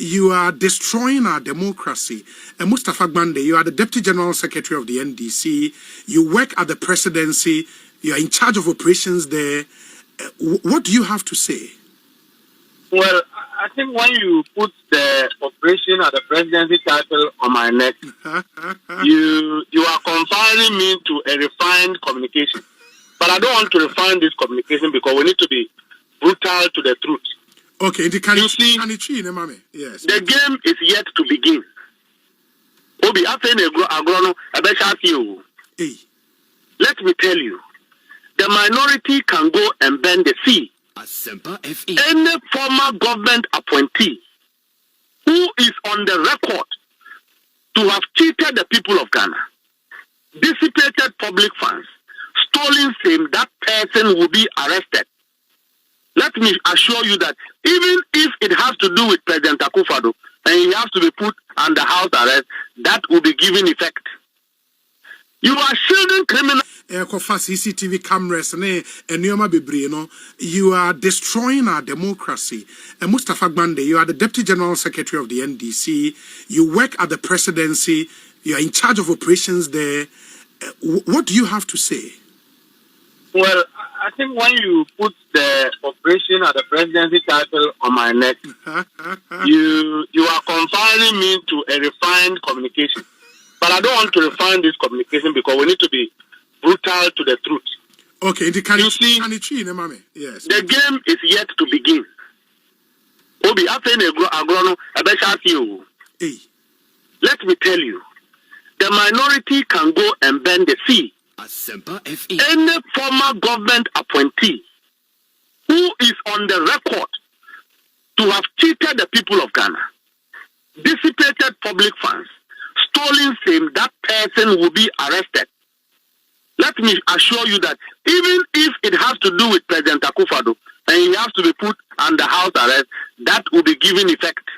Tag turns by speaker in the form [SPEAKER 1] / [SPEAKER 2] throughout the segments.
[SPEAKER 1] you are destroying our democracy. And Mustafa Gbande, you are the Deputy General Secretary of the NDC. You work at the presidency. You are in charge of operations there. What do you have to say?
[SPEAKER 2] Well, I think when you put the operation at the presidency title on my neck, you are confining me to a refined communication. But I don't want to refine this communication because we need to be brutal to the truth.
[SPEAKER 1] Okay, yes.
[SPEAKER 2] The game is yet to begin. Obi, let me tell you, the minority can go and bend the sea. Any former government appointee who is on the record to have cheated the people of Ghana, dissipated public funds, stolen fame, that person will be arrested. Let me assure you that even if it has to do with President Akufu and he has to be put under house arrest, that will be given effect. You are shielding criminals.
[SPEAKER 1] CCTV cameras, you are destroying our democracy. And Mustafa Gbande, you are the Deputy General Secretary of the NDC. You work at the presidency. You are in charge of operations there. What do you have to say?
[SPEAKER 2] Well, I think when you put the operation at the presidency title on my neck, you are confining me to a refined communication. But I don't want to refine this communication because we need to be brutal to the truth.
[SPEAKER 1] Okay, yes.
[SPEAKER 2] The game is yet to begin. Obi, let me tell you, the minority can go and bend the sea. Any former government appointee who is on the record to have cheated the people of Ghana, dissipated public funds, stolen fame, that person will be arrested. Let me assure you that even if it has to do with President Akufu and he has to be put under house arrest, that will be given effect.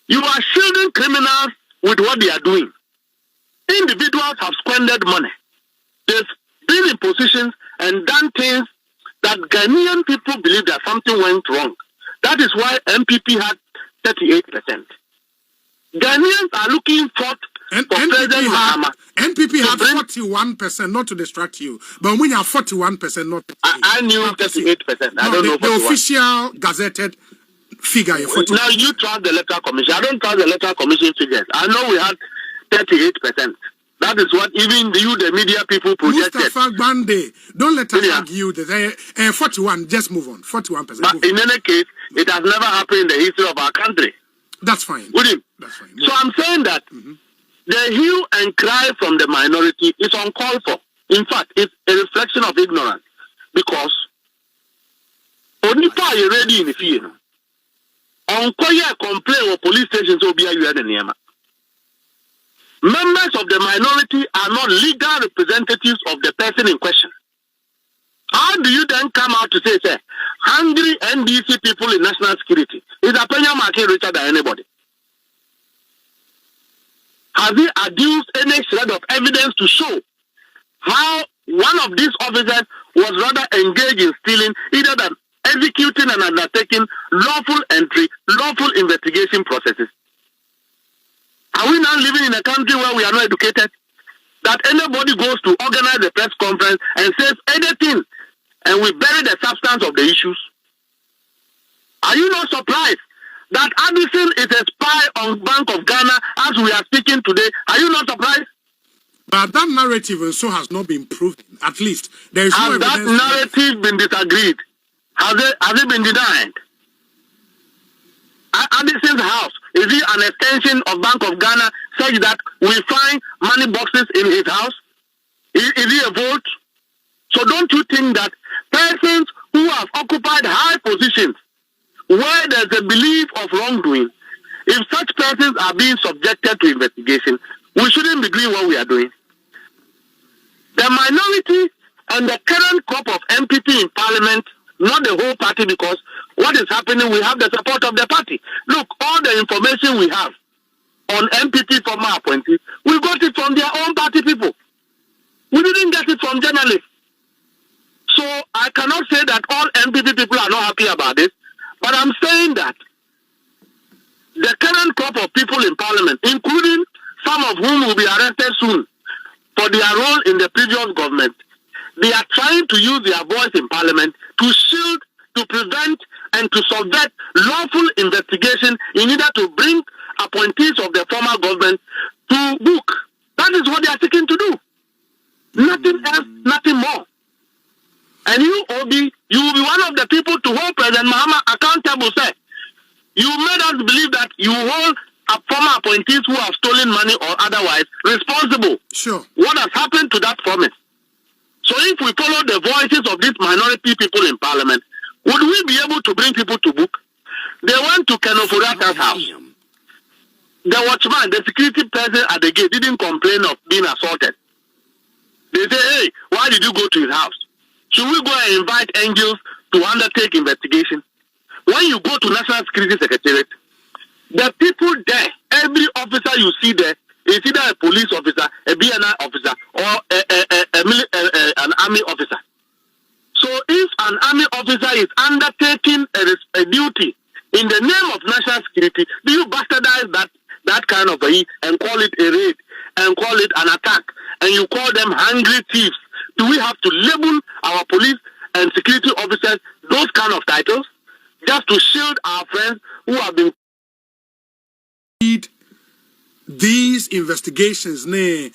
[SPEAKER 2] You are shielding criminals with what they are doing. Individuals have squandered money. They've been in positions and done things that Ghanaian people believe that something went wrong. That is why MPP had 38%. Ghanaians are looking for President Mahama.
[SPEAKER 1] NPP had 41%, not to distract you. But when you have 41%, not...
[SPEAKER 2] I knew 38%. I don't know.
[SPEAKER 1] The official gazetted figure.
[SPEAKER 2] Now you trust the electoral commission. I don't trust the electoral commission figures. I know we had 38%. That is what even you, the media people, projected.
[SPEAKER 1] Mustafa Gbande, don't let us argue that 41, just move on. 41%.
[SPEAKER 2] But in any case, it has never happened in the history of our country.
[SPEAKER 1] That's fine.
[SPEAKER 2] That's fine. So I'm saying that the hue and cry from the minority is uncalled for. In fact, it's a reflection of ignorance. Because only part you ready in the field. Onkoya complain or police stations will be a members of the minority are not legal representatives of the person in question. How do you then come out to say, hungry NDC people in national security is a penny market richer than anybody? Has he adduced any shred of evidence to show how one of these officers was rather engaged in stealing either than executing and undertaking lawful entry, lawful investigation processes? Are we now living in a country where we are not educated? That anybody goes to organize a press conference and says anything and we bury the substance of the issues? Are you not surprised that Addison is a spy on Bank of Ghana as we are speaking today? Are you not surprised?
[SPEAKER 1] But that narrative also has not been proven. At least there is no evidence.
[SPEAKER 2] Has that narrative been disagreed? Has it been denied? Addison's house, is he an extension of Bank of Ghana such that we find money boxes in his house? Is he a vault? So don't you think that persons who have occupied high positions where there's a belief of wrongdoing, if such persons are being subjected to investigation, we shouldn't be doing what we are doing? The minority and the current crop of MPP in Parliament, not the whole party, because what is happening, we have the support of the party. Look, all the information we have on MPP former appointees, we got it from their own party people. We didn't get it from journalists. So I cannot say that all MPP people are not happy about this, but I'm saying that the current crop of people in parliament, including some of whom will be arrested soon for their role in the previous government, they are trying to use their voice in parliament to shield, to prevent, and to subvert lawful investigation in order to bring appointees of the former government to book. That is what they are seeking to do. Nothing else, nothing more. And you will be one of the people to hold President Mahama accountable, sir. You made us believe that you hold former appointees who have stolen money or otherwise responsible.
[SPEAKER 1] Sure. What
[SPEAKER 2] has happened to that promise? So if we follow the voices of these minority people in parliament, would we be able to bring people to book? They went to Kenofurata's house. The watchman, the security person at the gate, didn't complain of being assaulted. They say, hey, why did you go to his house? Should we go and invite angels to undertake investigation? When you go to National Security Secretariat, the people there, every officer you see there, is either a police officer, a BNI officer, or an army officer. So if an army officer is undertaking a duty in the name of national security, do you bastardize that kind of a and call it a raid and call it an attack and you call them hungry thieves? Do we have to label our police and security officers those kind of titles just to shield our friends who have been?
[SPEAKER 1] These investigations, raids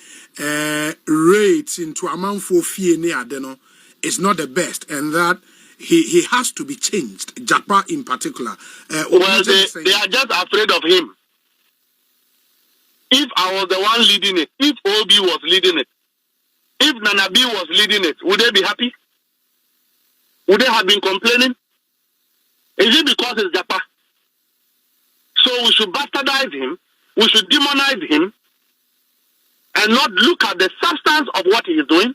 [SPEAKER 1] into Amanfo Fie ne Adeno is not the best, and that he has to be changed. Japa in particular.
[SPEAKER 2] Well, they are just afraid of him. If I was the one leading it, if Obi was leading it, if Nanabi was leading it, would they be happy? Would they have been complaining? Is it because it's Japa? So we should bastardize him, we should demonize him, and not look at the substance of what he is doing.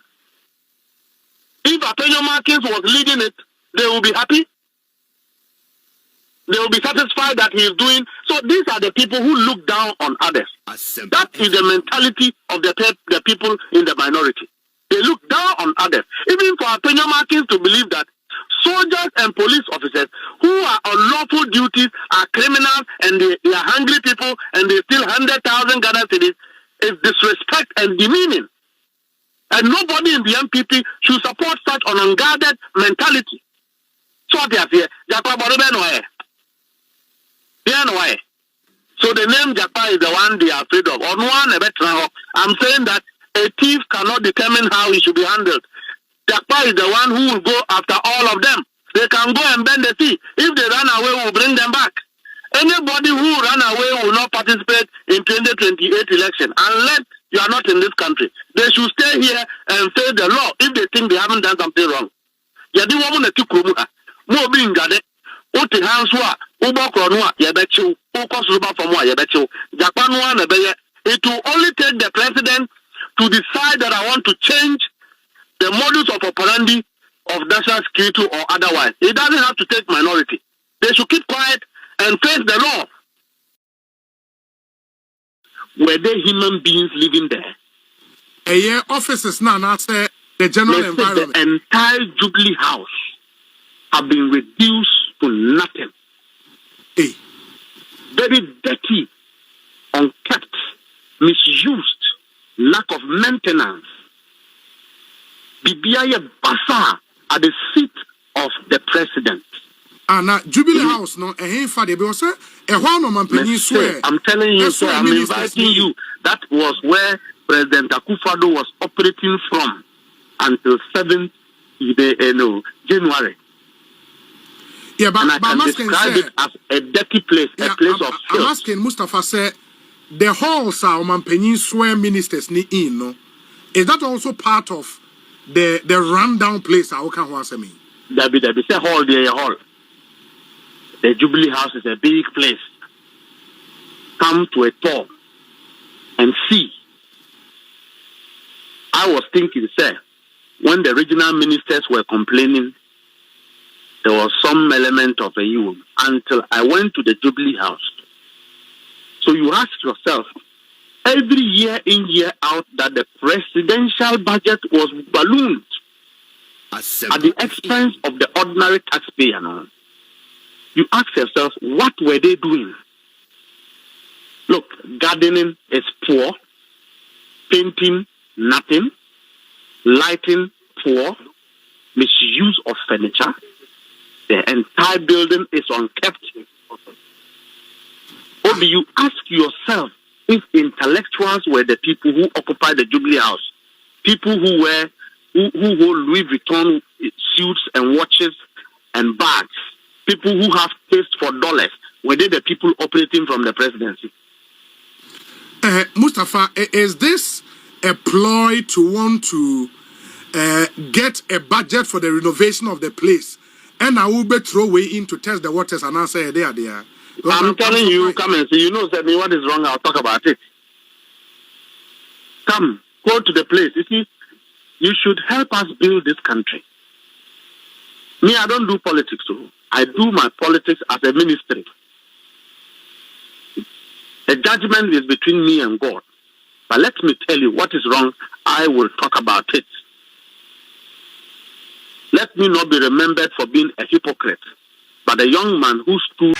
[SPEAKER 2] If Antonio Martins was leading it, they will be happy. They will be satisfied that he is doing. So these are the people who look down on others. That is the mentality of the people in the minority. They look down on others. Even for Antonio Martins to believe that soldiers and police officers who are on lawful duties are criminals and they are hungry people and they steal 100,000 Ghana cedis is disrespect and demeaning. And nobody in the MPP should support such an unguarded mentality. So they are here. So the name Japa is the one they are afraid of. I'm saying that a thief cannot determine how he should be handled. Japa is the one who will go after all of them. They can go and bend the sea. If they run away, we'll bring them back. Anybody who run away will not participate in 2028 election unless you are not in this country. They should stay here and face the law if they think they haven't done something wrong. It will only take the president to decide that I want to change the modus of operandi of national security or otherwise. It doesn't have to take minority. They should keep quiet and face the law. Were they human beings living there?
[SPEAKER 1] Officers now say the general environment.
[SPEAKER 2] The entire Jubilee House have been reduced to nothing. Very dirty, unkept, misused, lack of maintenance. Bibiaye Basa at the seat of the president.
[SPEAKER 1] Now Jubilee House, no, I'm
[SPEAKER 2] telling you, sir, I'm inviting you. That was where President Akufu was operating from until 7th January.
[SPEAKER 1] Yeah, but
[SPEAKER 2] I can describe it as a dirty place, a place of filth.
[SPEAKER 1] I'm asking Mustafa, say, the halls are Mampenyin swear ministers ni in, no? Is that also part of the rundown place? How can one say me?
[SPEAKER 2] There be say hall there, hall. The Jubilee House is a big place. Come to a tour and see. I was thinking, sir, when the regional ministers were complaining, there was some element of a you until I went to the Jubilee House. So you ask yourself, every year in, year out, that the presidential budget was ballooned at the expense of the ordinary taxpayer. No? You ask yourself, what were they doing? Look, gardening is poor, painting, nothing, lighting, poor, misuse of furniture. The entire building is unkept. Or do you ask yourself if intellectuals were the people who occupy the Jubilee House, people who hold Louis Vuitton suits and watches and bags, people who have taste for dollars, were they the people operating from the presidency?
[SPEAKER 1] Mustafa, is this a ploy to want to get a budget for the renovation of the place? And I will be throw away in to test the waters and answer they are there.
[SPEAKER 2] I'm telling you, come and see. You know, tell me what is wrong. I'll talk about it. Come, go to the place. You see, you should help us build this country. Me, I don't do politics. So I do my politics as a ministry. The judgment is between me and God. But let me tell you what is wrong. I will talk about it. Let me not be remembered for being a hypocrite, but a young man who stood